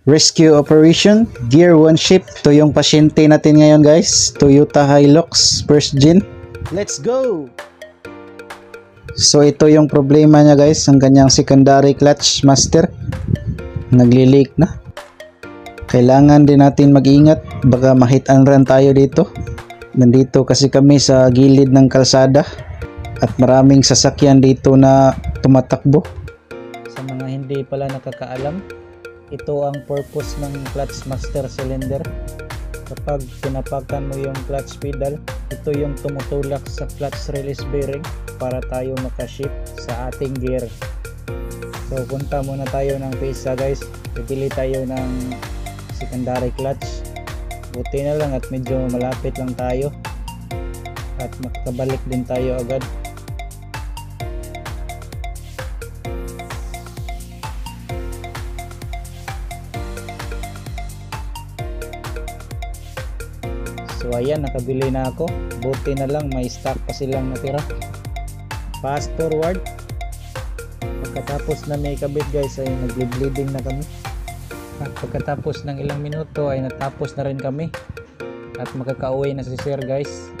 Rescue operation, gear 1 ship. Ito yung pasyente natin ngayon guys, Toyota Hilux first gen. Let's go! So ito yung problema niya guys, ang kanyang secondary clutch master nagli-leak na. Kailangan din natin mag-ingat, baka ma-hit and run tayo dito. Nandito kasi kami sa gilid ng kalsada at maraming sasakyan dito na tumatakbo. Sa mga hindi pala nakakaalam, ito ang purpose ng clutch master cylinder. Kapag pinapakan mo yung clutch pedal, ito yung tumutulak sa clutch release bearing para tayo makashift sa ating gear. So punta muna tayo ng pisa guys, pipili tayo ng secondary clutch. Buti na lang at medyo malapit lang tayo at makakabalik din tayo agad. So ayan, nakabili na ako. Buti na lang may stock pa silang natira. Fast forward. Pagkatapos na may kabit guys ay nagble-bleeding na kami. At pagkatapos ng ilang minuto ay natapos na rin kami. At makakauwi na si sir guys.